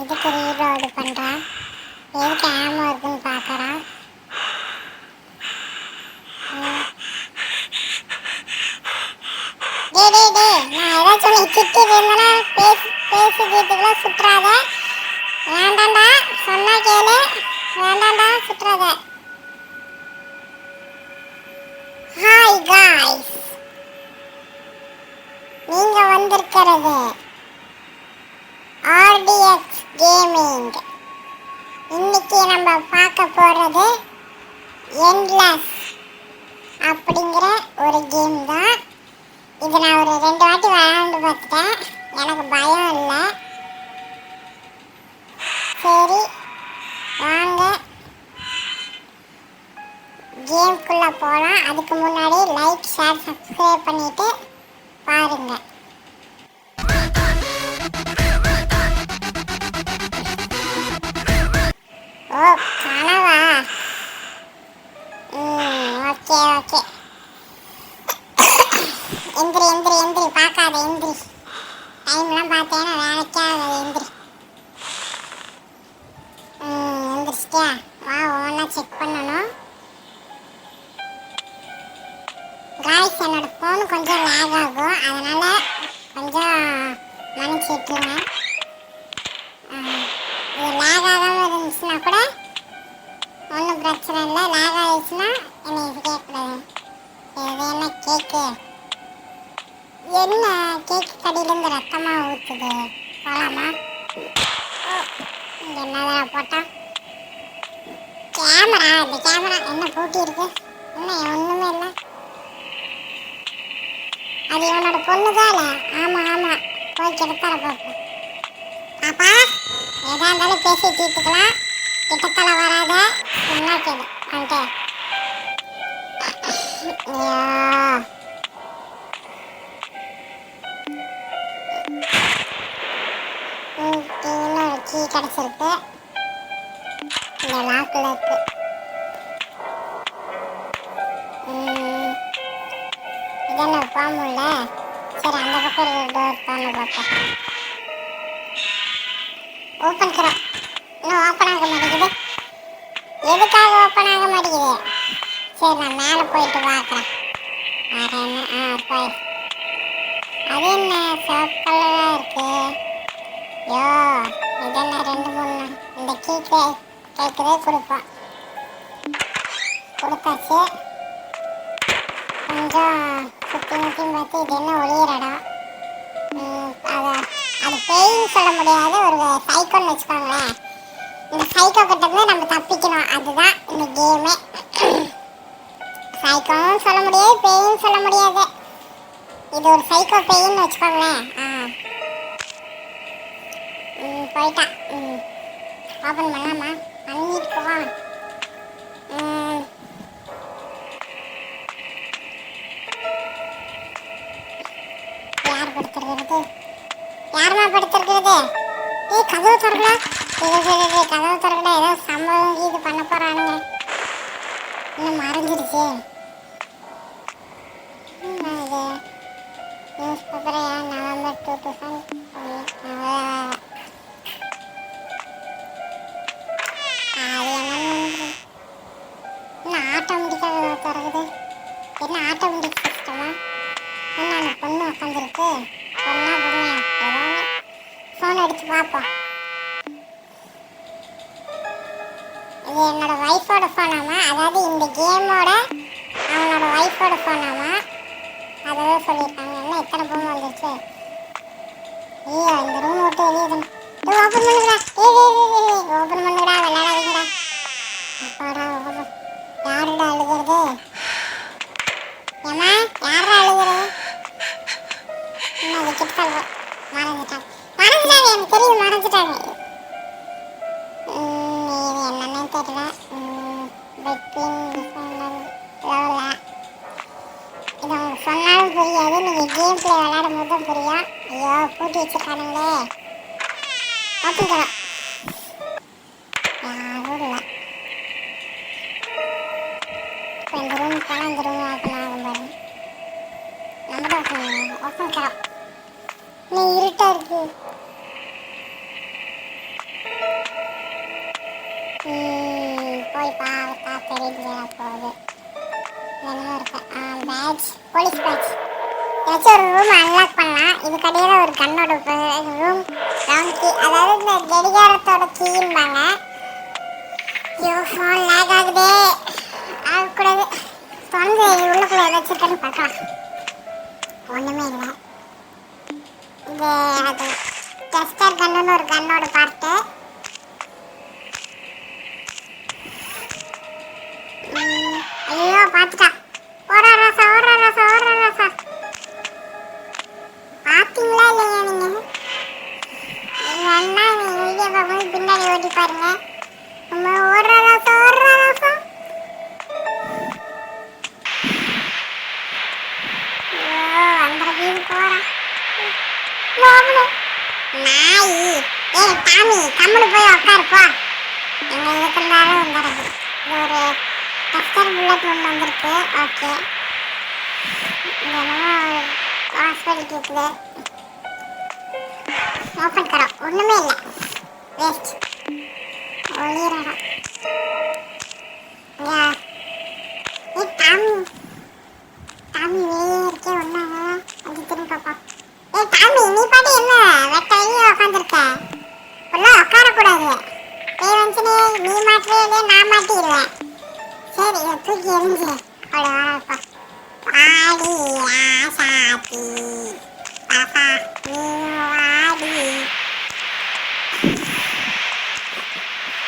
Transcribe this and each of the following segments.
எதுக்கு ரீலோடு பண்ணுறான், எதுக்கு ஆமோ இருக்குன்னு பார்க்குறான். நான் ஏதாச்சும் திட்டி இருந்தேன்னா பேசிக்கிறதுக்குலாம் சுற்றாத. வேண்டாண்டா, சொன்னா கேளு. வேண்டாண்டா, சுற்றாத. ஹாய் காய்ஸ், நீங்க வந்திருக்கிறது ஆர்டிஎக்ஸ் கேமிங். இன்னைக்கு நம்ம பார்க்க போறது எண்ட்லெஸ் அப்படிங்கிற ஒரு கேம் தான். இது நான் ஒரு 2 வாட்டி விளையாண்டு பார்த்துட்டேன், எனக்கு பயம் இல்லை. சரி வாங்க கேம்குள்ளே போகலாம். அதுக்கு முன்னாடி லைக், ஷேர், சப்ஸ்கிரைப் பண்ணிவிட்டு பாருங்க. ஓ கனவா? Okay okay. எந்திரி பார்க்காத, எந்திரி. டைம்லாம் பார்த்தேன்னா வேலைக்காக எந்திரி. எந்திரிச்சிட்டியா? வா, ஒவ்வொன்றா செக் பண்ணணும். காய்ஸ், என்னோட ஃபோனு கொஞ்சம் லேக் ஆகும், அதனால் கொஞ்சம் மன்னிச்சு விட்டுருங்க. இது லேக் ஆகாமல் இருந்துச்சுன்னா கூட ஒன்றும் பிரச்சனை இல்லை. லேக் ஆகிடுச்சுன்னா என்னை கேட்கக்கூடாது. இது என்ன கேக்கு? என்ன கேக்கு கடியிலேருந்து ரத்தமாக ஊற்றுது? போகலாமா? என்னதான் போட்டா கேமரா? இந்த கேமரா என்ன பூட்டி இருக்கு? என்ன ஒன்றுமே இல்லை. அது இவனோட பொண்ணுதான். ஆமாம் போய் கிடத்தார பார்ப்போம். பாப்பா, எதா இருந்தாலும் பேசி தீர்த்துக்கலாம், கிட்டத்தல வராத. என்ன கேடு வந்துட்டு இன்னொரு கீ கிடச்சிருக்கு. இந்த லாக்கில் இருக்கு. இதென்ன போக முடியல. சரி, அந்த பக்கம் ஒரு டோர் போன பார்ப்போம். ஓப்பன் தரோம். இன்னும் ஓப்பன் ஆக மாட்டேங்குது. எதுக்காக ஓப்பன் ஆக மாட்டேங்குது? சரி, நான் மேலே போயிட்டு பார்க்குறேன். வேறு என்ன? போய் அது என்ன சிவப்பு கலராக இருக்கு? யோ, இதெல்லாம் 2 3 இந்த கீக்கு கேட்குறே கொடுப்போம். கொடுத்தாச்சு. கொஞ்சம் சுற்றி முற்றியும் பார்த்து இது என்ன ஒளியிற இடம். அது பேயின்னு சொல்ல முடியாது, ஒரு சைக்கோன்னு வச்சுக்கோங்களேன். இந்த சைக்கோ கிட்டேருந்து நம்ம தப்பிக்கணும், அதுதான் இந்த கேமே. சைக்கோன்னு சொல்ல முடியாது, பேயின்னு சொல்ல முடியாது. இது ஒரு சைக்கோ பேயின்னு வச்சுக்கோங்களேன். போயிட்டான். ஓப்பன் பண்ணலாமா? பண்ணிட்டுவா. யார் படுத்துருக்கிறது? யாருமா படுத்துருக்கிறது? கதவு திறக்கல. கதவு திறக்கல. ஏதோ சம்பவம் இது பண்ண போறானுங்க. இன்னும் மறைஞ்சிருச்சு. இது நியூஸ் பேப்பர் நவம்பர் 2000. என்ன ஆட்டோமேட்டிக்காக திறகுது? என்ன ஆட்டோமேட்டிக் சிஸ்டமா? என்ன அந்த பொண்ணு உட்காந்துருக்கு? பொண்ணா பொண்ணு ஏதோ ஃபோன் எடுத்து பார்ப்போம். இது என்னோட ஒய்ஃபோட ஃபோனாமா? அதாவது இந்த கேமோட அவனோட ஒய்ஃபோட ஃபோனாமா? அதான் சொல்லியிருக்காங்க. என்ன இத்தனை பொண்ணு வந்துருச்சு? ஐயோ, இந்த ரூம் விட்டு வெளியே ஓப்பன் பண்ணுங்கடா. ஓப்பன் பண்ணுங்கடா, விளையாடாதீங்கடா. அப்பாடா, யாருடா அழுகிறது? ஏமா, யாரா அழுகுறது? இன்னும் அது கிட்ட மறைஞ்சிட்டாங்க. எனக்கு தெரியும், மறைஞ்சிட்டாங்க. இது என்னன்னு தெரியல. இது அவங்க சொன்னாலும் புரியாது, நீங்கள் கேம் பிளே விளையாடும் போது தான் புரியும். ஐயோ, பூட்டி வச்சுருக்கானுங்களே. ஓப்பன் தரோம். யாரும் இல்லை. இப்போ இந்த ரூம் போனால் இந்த ரூம் ஓப்பன் ஆகும் பாருங்க. நம்ம தான் ஓப்பன் தரோம். நீ இருட்டாக இருக்கு. பார்த்தா தெரிஞ்சிட போகுது. என்னமோ இருக்கு. Batch, police batch. ஏதாச்சும் ஒரு ரூம் அன்லாக் பண்ணலாம். இதுக்கடையில ஒரு கண்ணோட ரூம் ரவுண்ட் கீ, அதாவது இந்த கடிகாரத்தோட கீம்பாங்க. ஐயோ ஃபோன் லேக் ஆகுதே. ஆகக்கூடாது. தொடர்ந்து உள்ளுக்குள்ள ஏதாச்சும் இருக்கான்னு பார்க்கலாம். ஒன்றுமே இல்லை. இது அது டெஸ்டர் கன்னுன்னு ஒரு கன்னோட பார்ட்டு. ஐயோ பார்த்துட்டா. ஓரா ராசா ஓரா ராசா ஓரா ராசா. பார்த்தீங்களா இல்லையா நீங்கள்? வேணா நீங்கள் வீடியோ பார்க்கும்போது பின்னாடி ஓட்டி பாருங்க. நம்ம ஓரா ராசா ஓரா ராசா. வந்துடுறது போகிறான் நாய். டாமி கம்முனு போய் உட்காருப்பா. எங்க இதுக்கு இருந்தாலும் வந்துடுறது. இது ஒரு டஸ்டர் புல்லட் ஒன்று வந்திருக்கு. ஓகே, என்னமோ ஹாஸ்பிட்டல் இருக்குது. ஓப்பன் கரோம். ஒன்றுமே இல்லை, வேஸ்ட். ஒளிரடா. டாமி டாமி வெளியே இருக்கே. ஒன்றா அது திரும்பி பாப்பா. டாமி நீ பாட்டு என்ன வெட்ட வெளியே உட்காந்துருக்க? இப்பெல்லாம் உட்காரக்கூடாது. வந்துச்சுனே நீ மாட்டவே இல்லையே, நான் மாட்டிடுவேன். சரி இதை தூக்கி எரிஞ்சு அவ்வளோ வரப்பா. வாடி ஆசாத்தி பாப்பா நீ வாடி.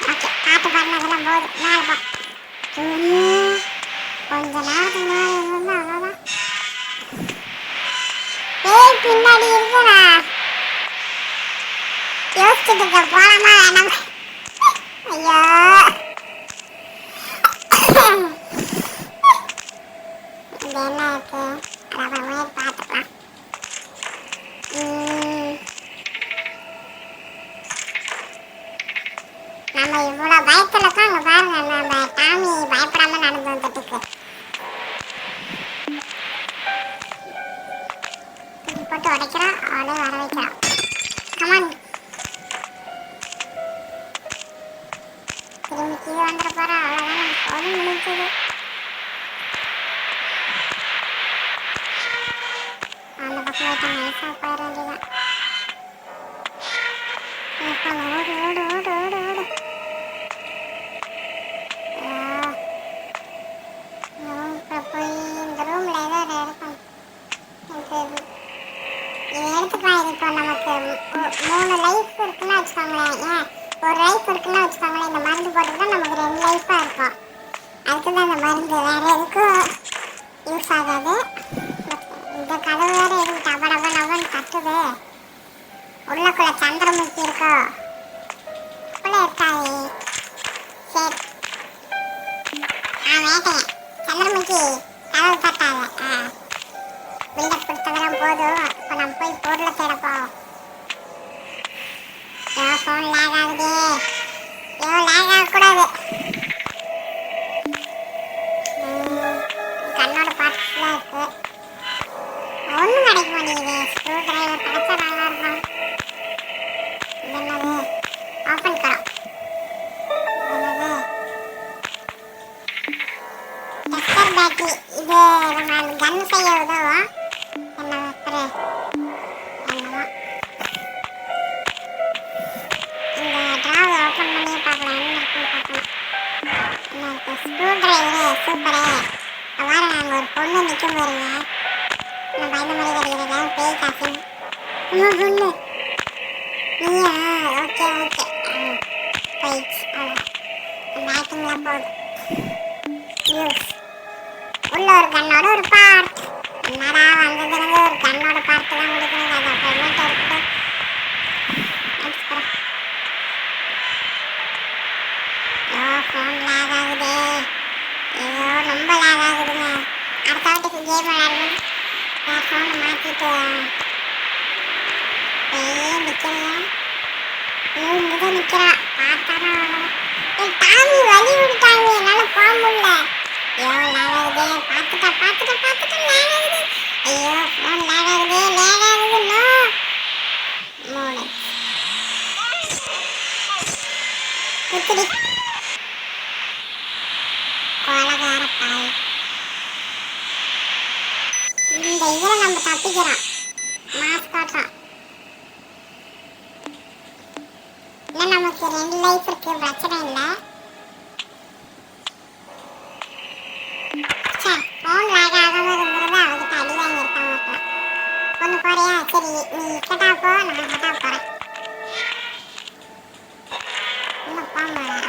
ஓகே, பாட்டு பாடினதெல்லாம் போதும். மேலே கொஞ்ச நேரத்துக்கு மேலே இருந்தா அவ்வளோதான். பின்னாடி இருக்குடா. யோசிச்சுட்டு இருக்க, போலாமா வேணாமா? ஐயோ இது என்ன இருக்கு? அப்புறமே பார்த்துக்கலாம். நம்ம இவ்வளோ பயத்தில் தான் அங்கே பாருங்க, நம்ம டாமி பயப்படாமல் நடந்து வந்துட்டுருக்கு. போட்டு உடைக்கிறோம், அவளே வர வைக்கிறோம். கமான், திரும்பி கீழே வந்துட போகிறா. அவ்வளோதான், போதும் முடிஞ்சது. அந்த பக்கம் போயிட்டு நைஸாக போயிட வேண்டியதான். ஓடு ஓடு ஓடு ஓடு ஓடு. போய் இந்த ரூமில் ஏதோ ஒரு இருக்கும். இதை எடுத்துக்கலாம். இது இப்போ நமக்கு 3 லைஃப் இருக்குன்னு வச்சுக்கோங்களேன். ஏன் ஒரு லைஃப் இருக்குன்னு வச்சுக்கோங்களேன். இந்த மருந்து போட்டுக்கிட்டா நமக்கு 2 லைஃபாக இருக்கும். அதுக்கு தான் இந்த மருந்து, வேறு எதுக்கும் யூஸ் ஆகாது. இந்த கதவு வேறு எதுக்கு டப டப டபன்னு கட்டுது? உள்ளக்குள்ள சந்திரமுகி இருக்கோ? உள்ள இருக்காது. சரி வேட்டையன் சந்திரமுகி கதவு தட்டாத. பில்டப் கொடுத்ததெல்லாம் போதும். இப்போ நம்ம போய் பொருளை தேட போவோம். ஃபோன் லேக் ஆகுது. லேக் ஆகக்கூடாது. கண்ணோட பார்ட்ஸ்லாம் இருக்கு. ஒன்றும் கிடைக்க மாட்டேங்குது. ஸ்க்ரூ டிரைவர் கிடைச்சா நல்லா இருக்கும். இது என்னது? ஓப்பன் கரோம். என்னது? Tester battery. இது நம்ம கன் செய்ய உதவும். என்ன வைப்பரு என்னவா? இந்த ட்ராவை ஓப்பன் பண்ணியே பார்க்கலாம். என்ன இருக்குன்னு பார்க்கலாம். என்ன இருக்கு? Screw driver. சூப்பரு. அவ்வாறு நாங்கள் ஒரு பொண்ணு நிற்கும் பாருங்க. நான் பயந்த மாதிரி கிடைக்கிறதா? பேய் காசு. பொண்ணு நீயா? Okay okay. போயிடுச்சு. அவ்வளோ அந்த ஆக்டிங்லாம் போகுது. யூஸ் உள்ள ஒரு கண்ணோட ஒரு பார்ட். என்னடா வந்ததுலேருந்து ஒரு கண்ணோட பார்ட்டு தான் முடிக்கணும். அது அப்புறமேட்டு இருக்குது. ஃபோன் லேக் ஆகுது. ஐயோ ரொம்ப லேக் ஆகுதுங்க. அடுத்த வாட்டிக்கு கேம் விளையாடணும். ஃபோனை மாற்றிட்டு நிற்கிறேன். இங்கே தான் நிற்கிறா. பார்த்தானா டாமி வலி விட்டாங்க. என்னால் போக முடியல. ஐயோ லேக் ஆகுது. பார்த்துட்டேன் லேக் ஆகுது. ஐயோ ஃபோன் லேக் ஆகுது. மூணு குத்துடி. தப்பிக்கிறான் மாஸ்காட்டான். இன்னும் நமக்கு 2 லைஃப் இருக்கு, பிரச்சனை இல்லை. ஃபோன் லாக் ஆகாம இருந்தது அவகிட்ட அடி வாங்கியிருக்காங்க. ஒன்று போறியா? சரி நீ கெட்டா போ, நான் கெட்டா போகிறேன். இன்னும் போக முடியல.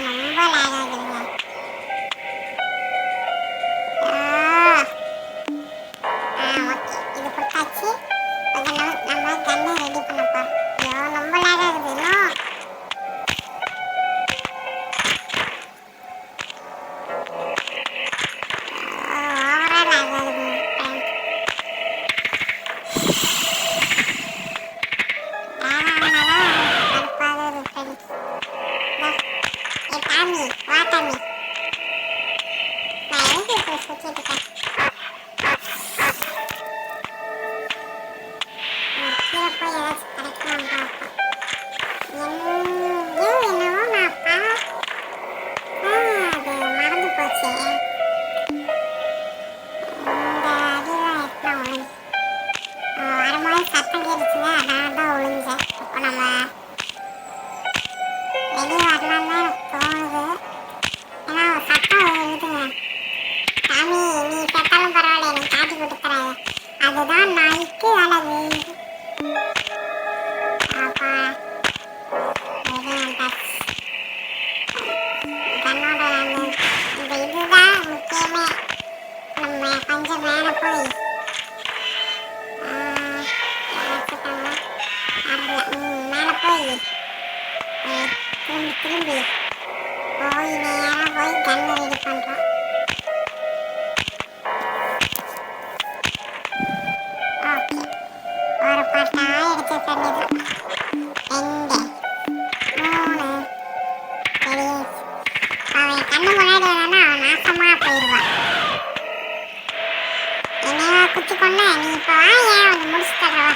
ரொம்ப லாக் ஆகுதுங்க. ஓகே இது கொடுத்தாச்சு. நம்ம கண்ணை ரெடி பண்ண போகிறோம். ஐயோ ரொம்ப லாக் ஆகுது. இன்னும் சத்தம் கேட்டுச்சுங்க, அதனால தான் ஒழிஞ்சேன். இப்போ நம்ம வெளியே வரலான்னு தான் எனக்கு தோணுது. ஏன்னா சத்தம் வருதுங்க. சாமி நீ செத்தாலும் பரவாயில்ல, நீ காட்டி கொடுத்துற, அதுதான் நாய்க்கு அழகு. அப்பா கண்ணோட இந்த இதுதான் முக்கியமே. நம்ம கொஞ்சம் மேலே போய் மேலே போய் திரும்பி போய் நேராக போய் கண்ணை ரெடி பண்ணுறோம். ஓகே ஒரு பாட்டாக எடுத்து வேண்டியது. 2 3 சரி. அவன் கண்ணு முன்னாடி வந்தானா அவன் நாசமாக போயிடுவான். என்னையோ குத்தி கொண்டா, நீ இப்போ ஏன் வந்து முடிச்சு தர்றவா?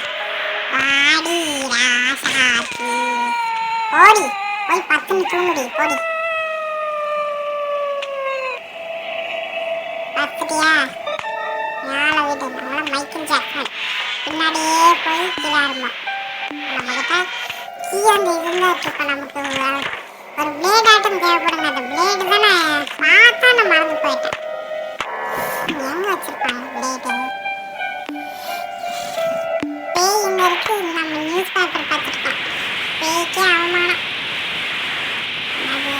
வாடி ராசாத்தி, ஓடி போய் 10 தூங்குடி, போடி. பார்த்துட்டியா மேலே வீடு, நம்மளாம் மைக்கேல் ஜாக்சன் பின்னாடியே போய் கீழே இருந்தோம். நம்மகிட்ட கீ அந்த இதுல இருக்கு. நமக்கு ஒரு பிளேட் ஆட்டம் தேவைப்படுங்க. அந்த பிளேடு தான் நான் பார்த்தா நான் மறந்து போயிட்டேன். எங்க வச்சிருப்பாங்க பிளேடு? பேய் இங்க இருக்கு. நம்ம நியூஸ் பேப்பர் பார்த்துருக்கோம். பேய்க்கே அவமானம். அது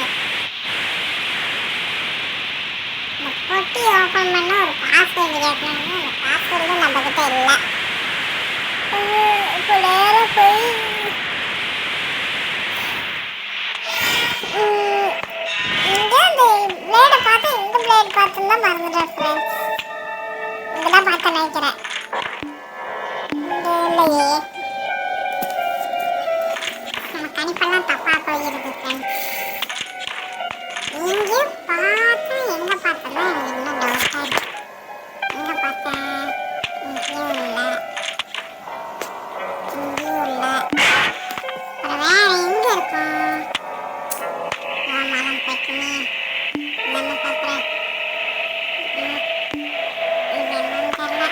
இந்த பொட்டி ஓப்பன் பண்ண ஒரு பாஸ்வேர்டு கேட்கறாங்க. அந்த பாஸ்வேர்டு நம்ம கிட்ட இல்லை. இப்போ நேராக போய் இங்கே அந்த பிளேடை பார்த்தா இந்த பிளேட் பார்த்துன்னு தான் மறந்துட்டேன் ஃப்ரெண்ட்ஸ். இங்கே தான் பார்த்தேன் நினைக்கிறேன். இல்லையே, நம்ம கணிப்பெல்லாம் தப்பா போயிருக்கு ஃப்ரெண்ட்ஸ். இங்கே பார்த்தா எங்கே பார்த்தோம்னா எனக்கு இன்னும் டவுட்டாக இருக்கு. எங்கே பார்த்தேன்? இங்கேயும் இல்லை, இங்கேயும் இல்லை. அப்புறம் வேற எங்கே இருக்கும்? மரம் போய்க்குமே. இது என்ன பார்க்குறேன்? இது என்னன்னு தெரியல.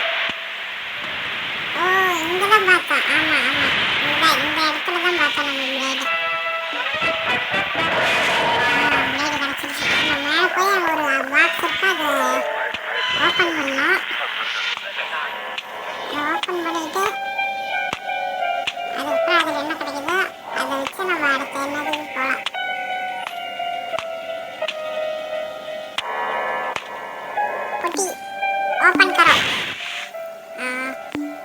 ஓ இங்கே தான் பார்த்தோம். ஆமாம் ஆமாம், இந்த இடத்துல தான் பார்த்தோம் நம்ம பிளேடு. பிளேடு கிடச்சிருச்சு. நம்ம மேலே போய் அங்கே ஒரு பாக்ஸ் இருக்கு, அதை ஓப்பன் பண்ணோம். அதை ஓப்பன் பண்ணிட்டு அதுக்கப்புறம் அதில் என்ன கிடைக்குதோ அதை வச்சு நம்ம அடுத்த என்னதுக்கு போகலாம். பொட்டி ஓப்பன் கரோம்.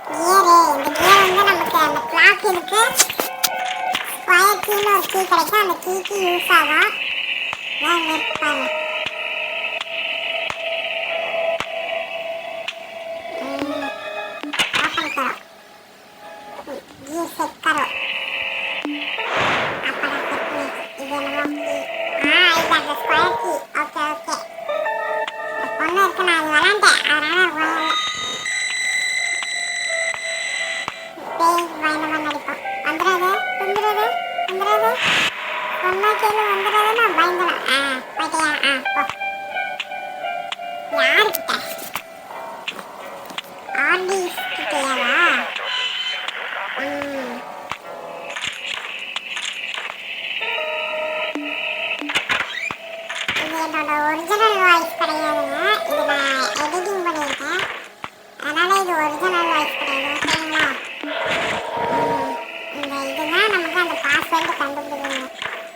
கியரு, இந்த கியர் வந்து நமக்கு அந்த கிளாக் இருக்கு, ஸ்கொயர் கீன்னு ஒரு கீ கிடைக்கும். அந்த கீக்கு யூஸ் ஆகும். பாருங்க, ஓப்பன் கரோம். கீ செட் கரோம். அப்புறம் இது என்னமோ கீ. இது அந்த ஸ்கொயர் கீ. Okay okay. பொண்ணு இருக்கு, நான் அது விளாண்டேன், அதனால பேய்க்கு பயந்து பண்ண அடிப்போம். வந்துடாது வந்துடாது வந்துடாது, பொண்ணா கேள்வி வந்துடாதுன்னு பயந்துடும். போயிட்டியா? போ. யாருக்கிட்ட ஆர்டிஸ் கிட்டேவா? இது என்னோட ஒரிஜினல் வாய்ஸ் கிடையாதுங்க. இது நான் எடிட்டிங் பண்ணியிருக்கேன். அதனால இது ஒரிஜினல் வாய்ஸ் கிடையாது. ஓகேங்களா? இந்த இதுதான் நமக்கு அந்த பாஸ்வேர்டு கண்டுபிடிக்குங்க.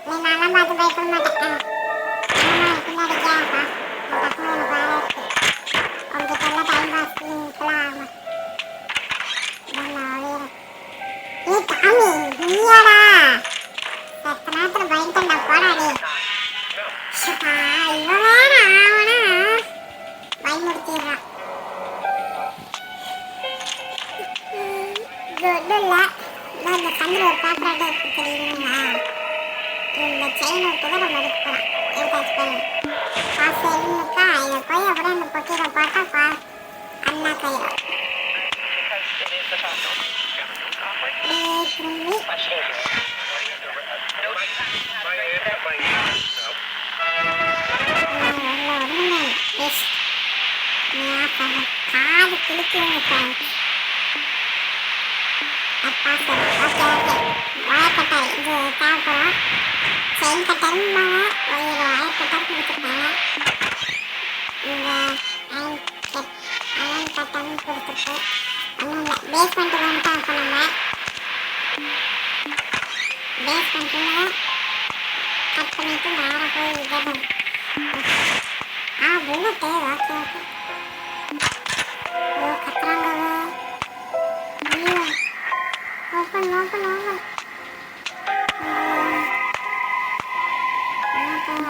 நீ நான்லாம் பார்த்து பயப்பட மாட்டேன். பின்னாடி கேப்பா பசங்க எனக்கு வேலை இருக்கு. உங்ககிட்ட எல்லாம் டைம் பாஸ்லாம் ஆகும். ஏ டாமி நீயாடா? சத்த நேரத்தில் பயந்துட்டா போடாடே. இவன் வேற ஆவனா பயமுறுத்திடுறான். ஒன்றும் இல்லை. இந்த கண்ணில் ஒரு பேப்பராக இருக்கு தெரியுங்களா? இந்த செயின் விட்டு தான் நம்ம எடுக்க போகிறோம். எடுத்தாச்சு பாருங்க. காசு எழுந்துக்கா இதை போய் அப்படியே அந்த பொட்டியில் போட்டா அண்ணா கையில் திரும்பி காது கிழிக்குங்க. அப்பா சரி ஓகே ஓகே. ஒயர் கட்டர் இது தேவைப்படும். செயின் கட்டரும்பாங்க, ஒரு ஒயர் கட்டர் கொடுத்துருக்காங்க. இந்த அயன் கட்டர்னு கொடுத்துருக்கு. ஒன்றும் இல்லை, பேஸ்மெண்ட்டுக்கு வந்துட்டு அப்போ நம்ம பேஸ்மெண்ட்டில் கட் பண்ணிவிட்டு நேராக போய் இதெல்லாம் புல்லட்டு. Okay okay. ஓ கத்துறாங்க. ஐயோ ஓப்பன் ஓப்பன் ஓப்பன்.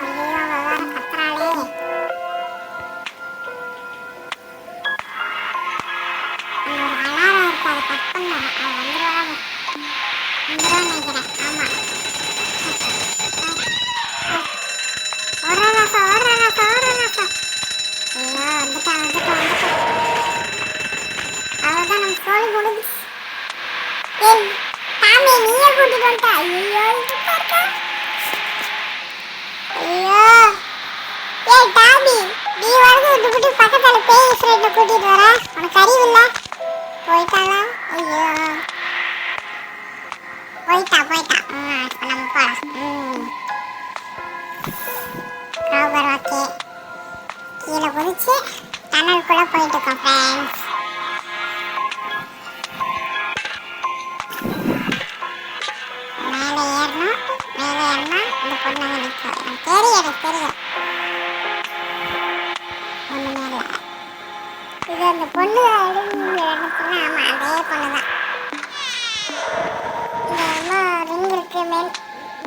ஐயோ வேற கத்துறாளே. ஒரு அலாரம் இருக்கு, அதை கட் பண்ண வந்துடுவாங்க நினைக்கிறேன். ஆமாம் ஓடுறாசா ஓடுறாசா ஓடுறாசா. ஐயோ வந்துட்டேன் வந்துட்டேன் வந்துட்டேன். அவ்வளோதான் நம்ம சோழி முடிஞ்சிச்சு. ஏய் டாமி நீயே கூட்டிட்டு வந்துட்ட. ஐயோ ஐயோ ஏய் டாமி நீ வந்து விட்டு பக்கத்தில் பேய் ஃப்ரெண்டை கூட்டிட்டு வர. உனக்கு அறிவு இல்லை? போயிட்டாளா? ஐயோ போயிட்டா போயிட்டா. இப்போ நம்ம போகலாம். Rover okay. கீழே குதிச்சு டனலுக்குள்ளே போயிட்டு இருக்கோம் ஃப்ரெண்ட்ஸ். மேலே ஏறணும். மேலே ஏறினா இந்த பொண்ணு அங்கே நிற்கும். எனக்கு தெரியும் எனக்கு தெரியும். ஒன்றுமே இல்லை. இது அந்த பொண்ணு நினச்சின்னா ஆமாம் அதே பொண்ணு தான். இந்த எவ்வளோ ரிங் இருக்குது. மென்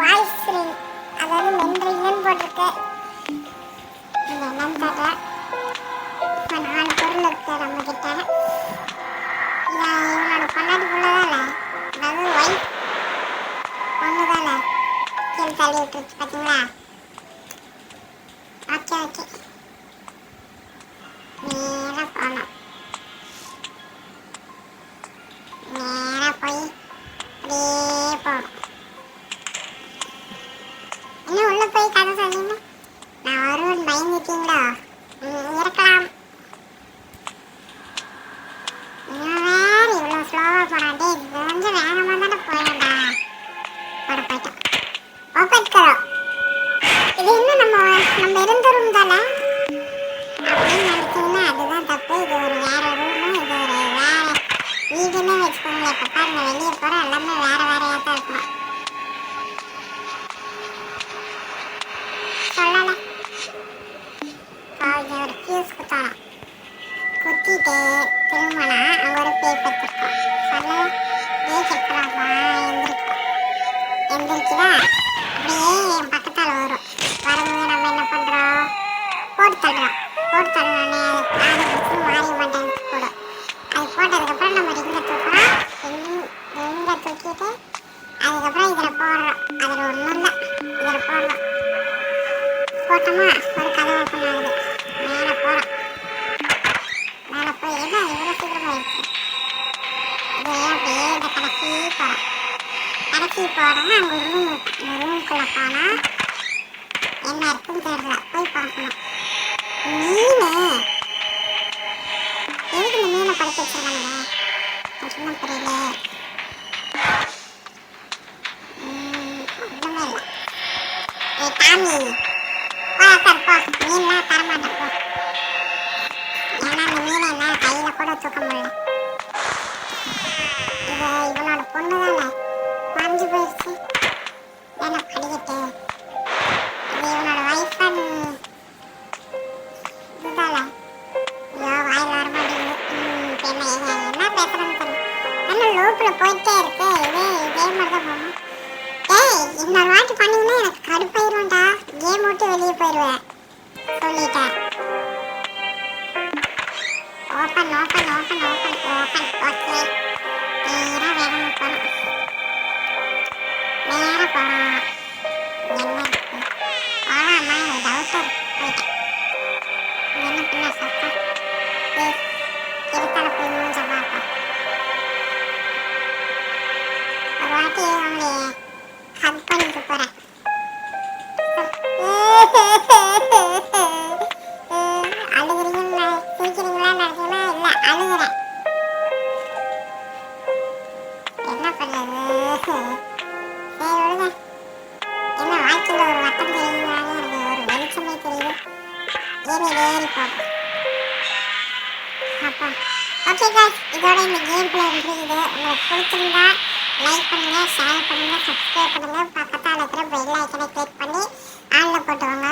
வாய்ஸ் ரிங், அதாவது மென் ரிங்குன்னு போட்டிருக்கு. இது என்னன்னு தெரியல. இப்போ 4 பொருள் இருக்குது நம்மக்கிட்ட. இவனோட பொண்டாட்டி பொண்ணு தானே, அதாவது ஒய்ஃப் பொண்ணு தானே கீழே தள்ளி விட்டுருச்சு பார்த்தீங்களா? Okay okay. நேராக போகணும். நேராக போய் அப்படியே போகணும். இன்னும் உள்ளே போய் கதை சொன்னீங்க நான் வருவேன் பயந்துட்டீங்களோ? இருக்கலாம். இன்னும் வேறு இவ்வளோ ஸ்லோவாக போகிறாண்டே. இது கொஞ்சம் வேகமாக தானே போயேன்டா. போயிட்டோம். ஓப்பன் கரோ. இது இன்னும் நம்ம இருந்த ரூம் தானே அப்படின்னு நினச்சிங்கன்னா அதுதான் தப்பு. இது ஒரு வேறு ரூமு, இது ஒரு வேறு வீடுன்னே வச்சுக்கோங்களேன். இப்போ பாருங்க வெளியே போகிற எல்லாமே வேறு வேறையாக தான் இருக்கணும். சொல்லலை இங்கே ஒரு ஃபியூஸ் குத்தணும். குத்திட்டு திரும்பினா ஒரு பேப்பர் இருக்கும். சொல்லலை ஏ செக்கிறாப்பா எந்திரிக்கும். எந்திரிக்குதா அப்படியே என் பக்கத்தால் வரும். வரும்போது நம்ம என்ன பண்ணுறோம்? போட்டு தள்ளுறோம். போட்டு தள்ளனே அதை பிடிச்சி மாறி மாட்டேன்னு போடும். அது போட்டதுக்கப்புறம் நம்ம ரிங்கை தூக்குறோம். ரிங்கை தூக்கிட்டு அதுக்கப்புறம் இதில் போடுறோம். அதில் ஒன்றும் இல்லை, இதில் போடுறோம். போட்டோமா ஒரு கதை ஓப்பன் ஆகுது. மேலே போகிறோம். மேலே போய் என்ன இவ்வளோ சீக்கிரமாக இருக்குது. இதே அப்படியே இந்த கடைசி போகிறோம். கடைசி போகிறோன்னா அங்கே ஒரு ரூம் இருக்குது. இந்த ரூமுக்குள்ளே போனால் என்ன இருக்குன்னு தெரியல, போய் பார்க்கணும். மீன் எதுக்கு இந்த மீனை படுத்து வச்சிருக்காங்க? என்ன புரியல. ஒன்றுமே இல்லை. ஏ டாமி போ சார் போ, மீன்லாம் தரமாட்டேன் போ. ஏன்னா அந்த மீனை என்னால் கையில் கூட தூக்க முடியல. இது இவனோட பொண்ணு தானே மறைஞ்சு போயிடுச்சு. ஏன்னா படிக்கட்டு இது இவனோட வைஃபன் இதுதானே. ஐயோ வாயில் வர மாட்டேங்குது. என்ன பேசுறேன்னு தெரியல. ஆனால் லூப்பில் போயிட்டே இருக்கு. இதே மாதிரி தான் போகணும். ஏய் இன்னொரு வாட்டி பண்ணீங்கன்னா எனக்கு கடுப்பாயிரும்டா. கேம் விட்டு வெளியே போயிடுவேன் சொல்லிட்டேன். Open open open open open. Okay நேராக வேகமாக போகணும். நேராக போகலாம். என்ன இருக்கு போகலாமா? டவுட்டர் போயிட்டேன். என்ன பண்ண சத்தம்? எதுக்கால போய் மூஞ்ச பார்ப்போம். ஒரு வாட்டி அவங்களே ஹக் பண்ணிட்டு போகிறேன். அழுகுறீங்களா சிரிக்கிறீங்களா நினைச்சீங்களா? இல்லை அழுகுறேன். என்ன பண்ணுறது? சரி விடுங்க. என்ன வாழ்க்கையில் ஒரு வட்டம் தெரியுங்களான்னு எனக்கு ஒரு வெளிச்சமே தெரியுது. ஏறி போகும். அப்போ ஓகே காய்ஸ், இதோட இந்த கேம் பிளே முடியுது. உங்களுக்கு பிடிச்சிருந்தா லைக் பண்ணுங்க, ஷேர் பண்ணுங்க, சப்ஸ்கிரைப் பண்ணுங்க. பக்கத்தால் இருக்கிற பெல் ஐக்கனை கிளிக் பண்ணி ஆனில் போட்டுவாங்க.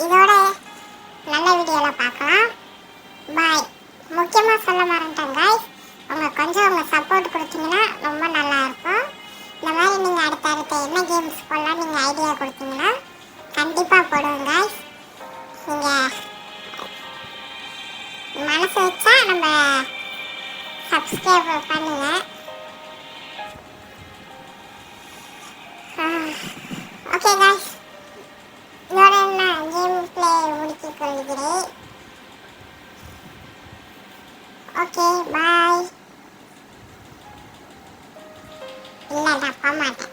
இதோட நல்ல வீடியோவில் பார்க்கலாம். பாய். முக்கியமாக சொல்ல மறந்துட்டேன் காய்ஸ், கொஞ்சம் உங்கள் சப்போர்ட் கொடுத்தீங்கன்னா ரொம்ப நல்லா இருக்கும். இந்த மாதிரி நீங்கள் அடுத்த என்ன கேம்ஸ் போடலாம் நீங்கள் ஐடியா கொடுத்தீங்கன்னா கண்டிப்பாக போடுவோம் காய்ஸ். நீங்கள் மனசு வச்சா நம்ம சப்ஸ்கிரைப் பண்ணுங்க. ஓகே காய்ஸ், இதோட நான் கேம் பிளே முடித்துக் கொள்கிறேன். Okay bye. இல்லை நான் போக மாட்டேன்.